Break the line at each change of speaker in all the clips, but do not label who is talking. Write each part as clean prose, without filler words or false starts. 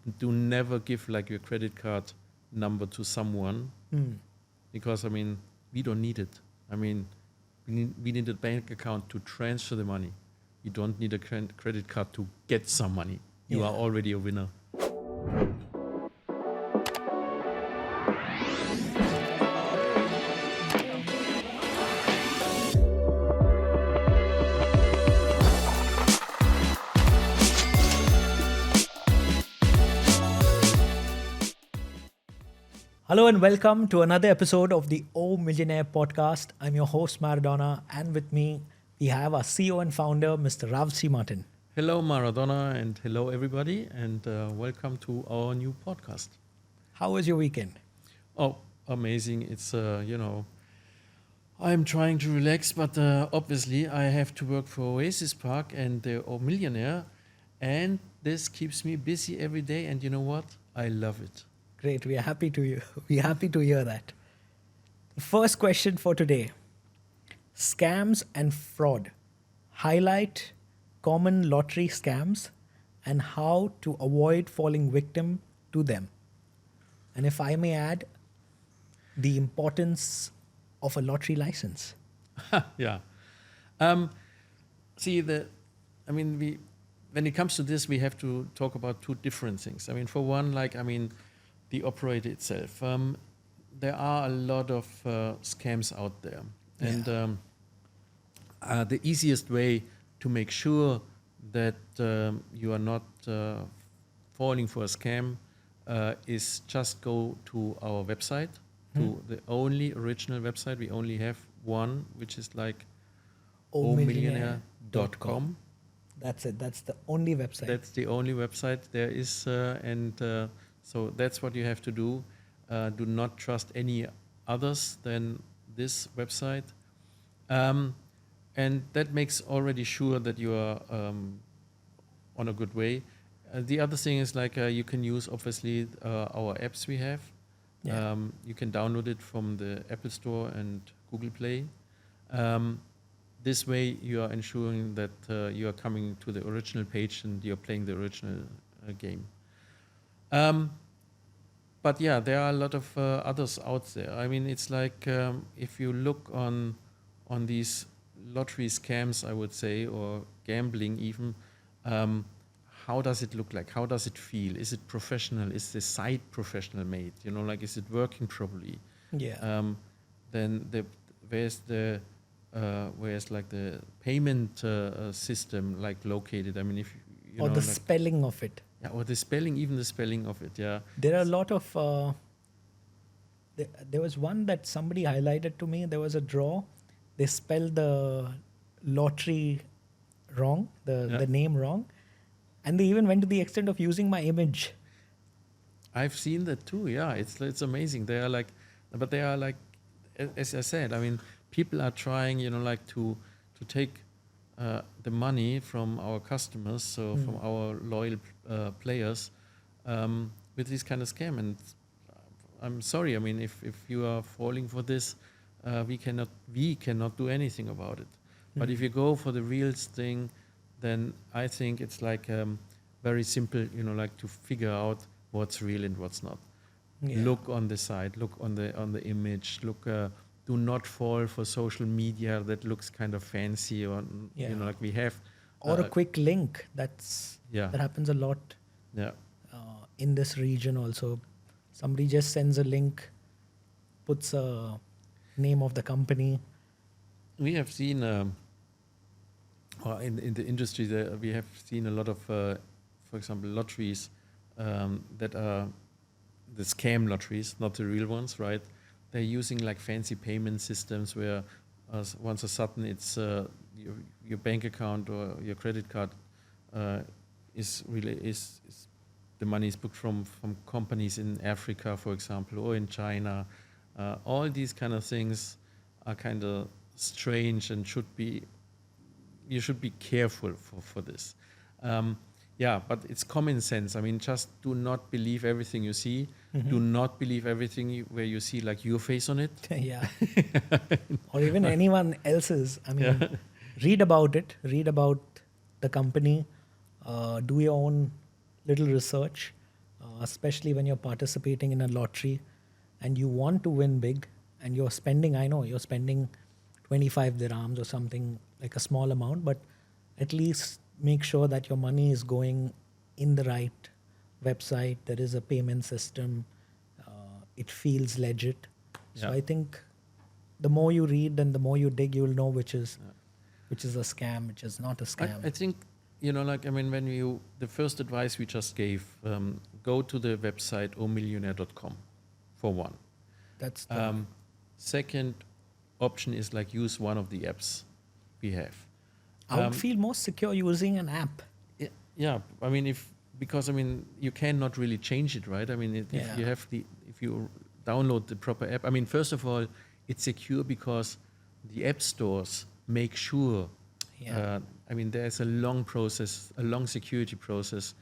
do never give like your credit card number to someone because, I mean, we don't need it. I mean, we need a bank account to transfer the money. You don't need a credit card to get some money. You are already a winner.
Hello and welcome to another episode of the OMillionaire podcast. I'm your host Maradona, and with me we have our CEO and founder, Mr. Rav C. Martin.
Hello, Maradona, and hello, everybody, and welcome to our new podcast.
How was your weekend?
Oh, amazing. It's, I'm trying to relax, but obviously I have to work for Oasis Park and the OMillionaire, and this keeps me busy every day, and you know what? I love it.
Great, we are happy to hear that. The first question for today: scams and fraud. Highlight common lottery scams and how to avoid falling victim to them. And if I may add, the importance of a lottery license.
Yeah. When it comes to this, we have to talk about two different things. I mean, for one, the operator itself. There are a lot of scams out there. And the easiest way to make sure that you are not falling for a scam is just go to our website, to the only original website. We only have one, which is like OMillionaire.com.
That's it. That's the only website.
That's the only website there is. So that's what you have to do. Do not trust any others than this website. And that makes already sure that you are on a good way. The other thing is you can use, obviously, our apps we have.
Yeah.
You can download it from the Apple Store and Google Play. This way you are ensuring that you are coming to the original page and you're playing the original game. But yeah, there are a lot of others out there. I mean, it's like if you look on these lottery scams, I would say, or gambling even, how does it look like? How does it feel? Is it professional? Is the site professional made? Is it working properly?
Yeah.
Then where's the payment system located? I mean, if you
or
know,
the spelling of it.
Yeah, or the spelling of it, yeah.
There are a lot of... there was one that somebody highlighted to me. There was a draw. They spelled the lottery wrong, the name wrong. And they even went to the extent of using my image.
I've seen that too, yeah. It's amazing. They are as I said, I mean, people are trying, to take the money from our customers, so from our loyal players, with this kind of scam. And I'm sorry, I mean, if you are falling for this, we cannot do anything about it. But if you go for the real thing, then I think it's very simple, to figure out what's real and what's not. Yeah. Look on the site, look on the image, do not fall for social media that looks kind of fancy, or we have
or a quick link. That happens a lot.
Yeah.
In this region also, somebody just sends a link, puts a name of the company.
We have seen in the industry we have seen a lot of, for example, lotteries that are the scam lotteries, not the real ones, right? They're using fancy payment systems where once a sudden it's your bank account or your credit card is the money is booked from companies in Africa, for example, or in China. All these kind of things are kind of strange and you should be careful for this. But it's common sense. I mean, just do not believe everything you see. Mm-hmm. Do not believe everything where you see your face on it.
Yeah. Or even anyone else's. I mean, read about it. Read about the company. Do your own little research. especially when you're participating in a lottery and you want to win big and you're spending, I know you're spending 25 dirhams or something like a small amount, but at least make sure that your money is going in the right website. There is a payment system. It feels legit. So
Yeah.
I think the more you read and the more you dig, you'll know which is a scam, which is not a scam.
I think, when the first advice we just gave, go to the website OMillionaire.com for one.
That's the,
Second option is like use one of the apps we have.
I would feel more secure using an app.
Yeah, because you cannot really change it, right?
Yeah.
If you download the proper app, first of all, it's secure because the app stores make sure.
Yeah.
There's a long process, a long security process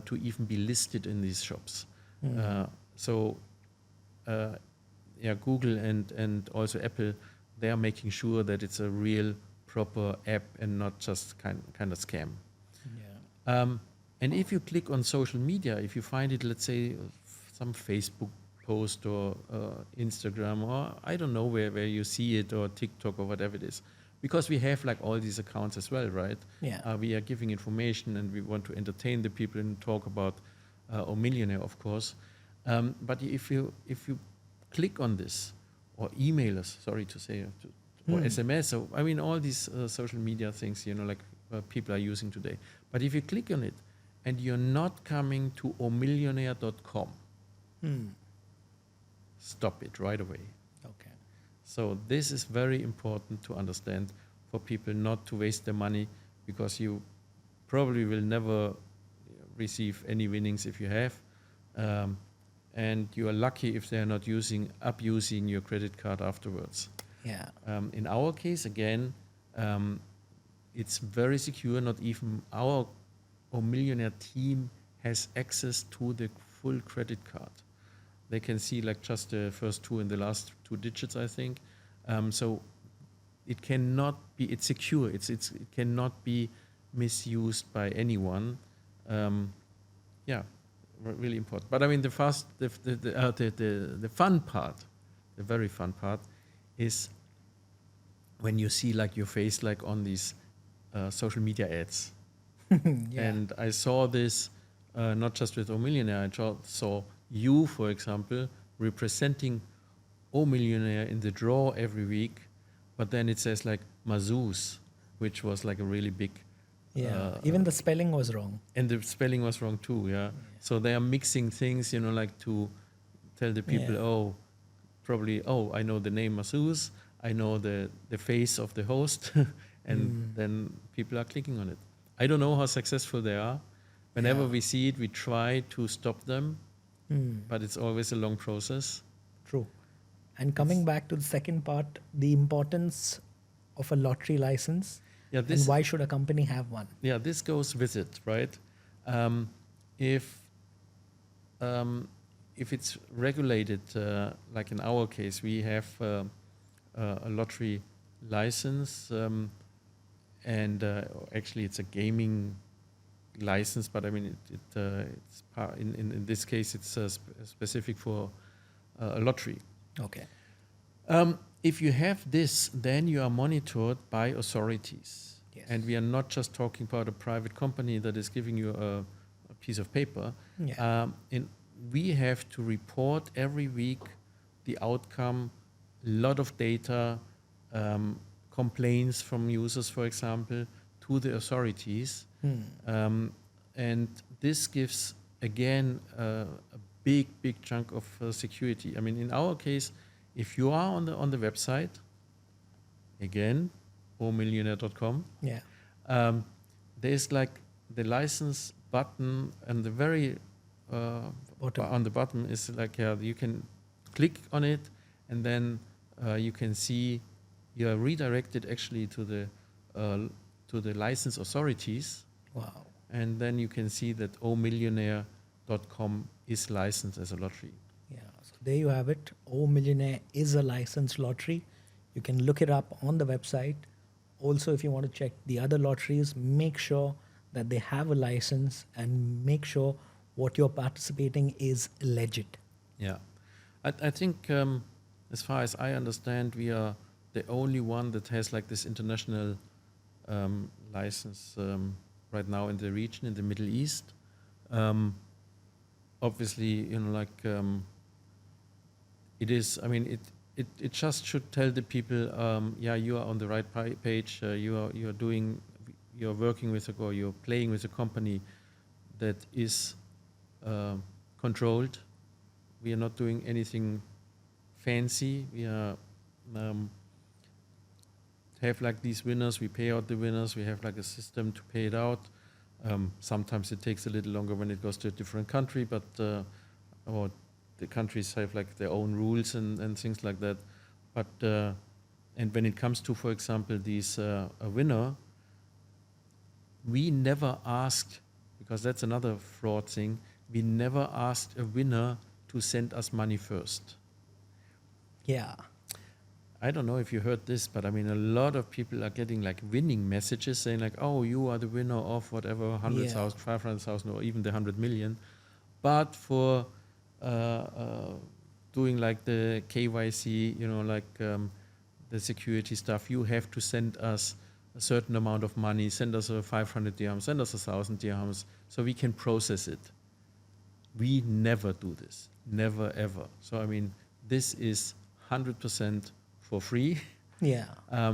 to even be listed in these shops. Google and also Apple, they are making sure that it's a real proper app and not just kind of scam.
Yeah.
And if you click on social media, if you find it, let's say, some Facebook post or Instagram or I don't know where you see it, or TikTok or whatever it is, because we have like all these accounts as well, right?
Yeah.
We are giving information and we want to entertain the people and talk about OMillionaire, of course. But if you click on this or email us, sorry to say, or SMS, so all these social media things, people are using today. But if you click on it and you're not coming to OMillionaire.com, stop it right away.
Okay.
So this is very important to understand for people not to waste their money, because you probably will never receive any winnings if you have. And you are lucky if they're not abusing your credit card afterwards.
Yeah.
In our case, again, it's very secure. Not even our OMillionaire team has access to the full credit card. They can see like just the first two and the last two digits, I think. So it cannot be. It's secure. It cannot be misused by anyone. Really important. But the fun part, the very fun part, is when you see like your face like on these social media ads.
Yeah.
And I saw this not just with OMillionaire. I saw you, for example, representing OMillionaire in the draw every week, but then it says like Mazouz, which was like a really big.
Yeah. Even the spelling was wrong.
And the spelling was wrong too, yeah. So they are mixing things, like to tell the people, I know the name Mazouz, I know the face of the host, and then people are clicking on it. I don't know how successful they are. Whenever we see it, we try to stop them, but it's always a long process.
True. And coming back to the second part, the importance of a lottery license.
Yeah,
And why should a company have one?
Yeah, this goes with it, right? If it's regulated, like in our case, we have a lottery license, and actually it's a gaming license, but it's in this case it's specific for a lottery.
Okay.
If you have this, then you are monitored by authorities.
Yes.
And we are not just talking about a private company that is giving you a piece of paper.
Yeah.
We have to report every week the outcome, a lot of data, complaints from users, for example, to the authorities. And this gives, again, a big chunk of security. In our case, if you are on the website, again, OMillionaire.com, there's like the license button, and the very on the bottom is like you can click on it, and then you can see you are redirected actually to the license authorities.
Wow.
And then you can see that OMillionaire.com is licensed as a lottery.
Yeah. So there you have it. OMillionaire is a licensed lottery. You can look it up on the website. Also, if you want to check the other lotteries, make sure that they have a license, and make sure what you're participating is legit.
Yeah, I think as far as I understand, we are the only one that has like this international license right now in the region, in the Middle East. Um, Obviously, it is. I mean, it just should tell the people, yeah, you are on the right page. You're working with or you're playing with a company that is controlled. We are not doing anything fancy. We are have like these winners. We pay out the winners. We have like a system to pay it out. Sometimes it takes a little longer when it goes to a different country, but or the countries have like their own rules and things like that. But and when it comes to, for example, these a winner, we never asked, because that's another fraud thing. We never asked a winner to send us money first.
Yeah.
I don't know if you heard this, but I mean, a lot of people are getting like winning messages saying like, oh, you are the winner of whatever, 100,000, 500,000, or even the 100 million. But for doing like the KYC, the security stuff, you have to send us a certain amount of money, send us a 500 dirhams, send us 1,000 dirhams, so we can process it. We never do this, never ever. So I mean, this is 100% for free.
Yeah.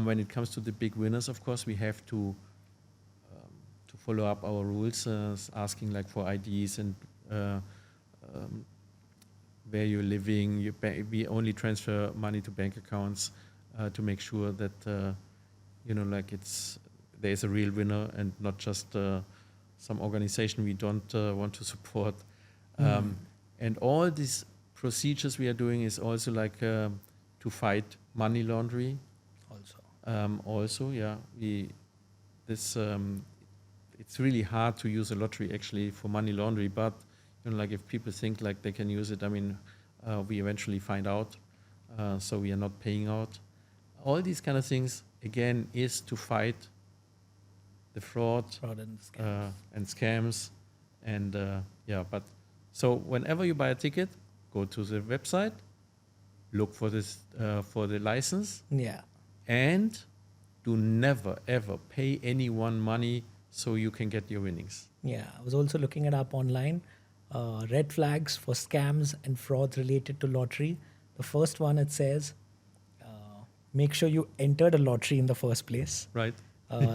When it comes to the big winners, of course, we have to follow up our rules, asking like for IDs and where you're living. We only transfer money to bank accounts to make sure that there's a real winner and not just some organization we don't want to support. And all these procedures we are doing is also like to fight money laundering. Also, yeah, it's really hard to use a lottery actually for money laundering, but like if people think like they can use it, I mean, we eventually find out, so we are not paying out. All these kind of things again is to fight the fraud and scams, and but so whenever you buy a ticket, go to the website, look for this for the license, and do never ever pay anyone money so you can get your winnings.
Yeah, I was also looking it up online. Red flags for scams and frauds related to lottery. The first one, it says, make sure you entered a lottery in the first place.
Right.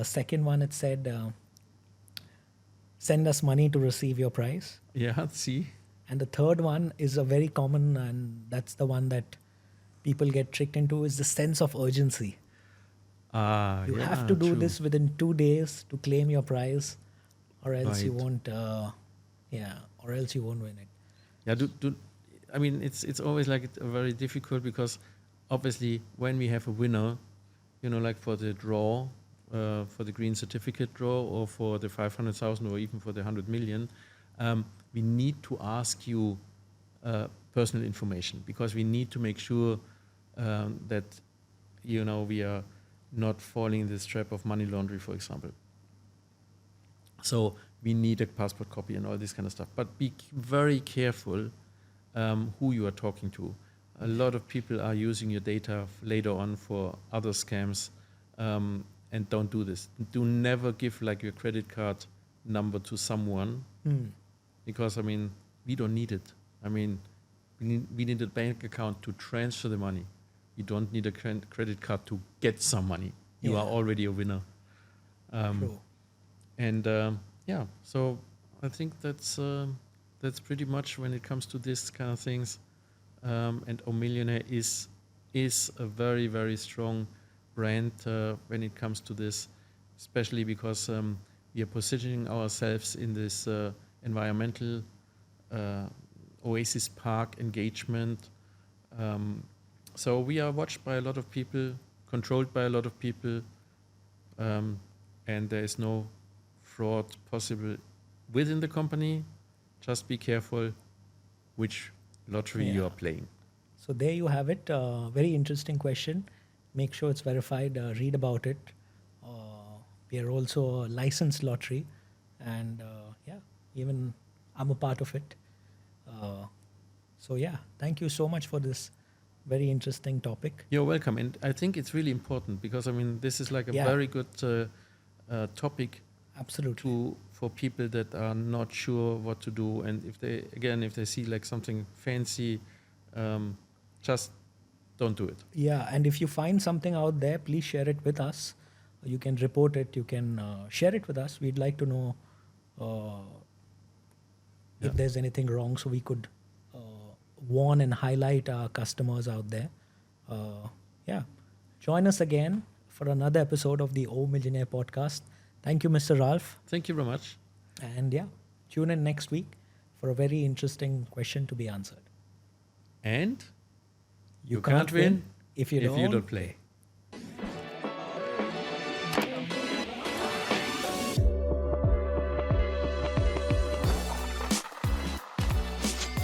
Second one, it said, send us money to receive your prize.
Yeah, see.
And the third one is a very common, and that's the one that people get tricked into, is the sense of urgency. You have to do this within 2 days to claim your prize, or else you won't. Or else you won't win it.
Yeah, I mean, it's always like very difficult because obviously when we have a winner, like for the draw, for the green certificate draw, or for the 500,000, or even for the 100 million, we need to ask you personal information, because we need to make sure that we are not falling in this trap of money laundering, for example. So we need a passport copy and all this kind of stuff. But be very careful who you are talking to. A lot of people are using your data later on for other scams, and don't do this. Do never give like your credit card number to someone, because I mean, we don't need it. I mean, we need a bank account to transfer the money. You don't need a credit card to get some money. You are already a winner.
True.
And so I think that's pretty much when it comes to this kind of things. And OMillionaire is a very, very strong brand when it comes to this, especially because we are positioning ourselves in this environmental Oasis Park engagement. So we are watched by a lot of people, controlled by a lot of people, and there is no fraud possible within the company. Just be careful which lottery you are playing.
So there you have it. Very interesting question. Make sure it's verified. Read about it. We are also a licensed lottery, and even I'm a part of it. So yeah, thank you so much for this very interesting topic.
You're welcome. And I think it's really important because, I mean, this is like a
Yeah.
very good topic
Absolutely.
for people that are not sure what to do. And if they see like something fancy, just don't do it.
Yeah, and if you find something out there, please share it with us. You can report it. You can share it with us. We'd like to know
Yeah.
if there's anything wrong, so we could warn and highlight our customers out there. Yeah, join us again for another episode of the OMillionaire podcast. Thank you, Mr. Ralph.
Thank you very much.
And yeah, tune in next week for a very interesting question to be answered.
And
You can't win if you don't
play.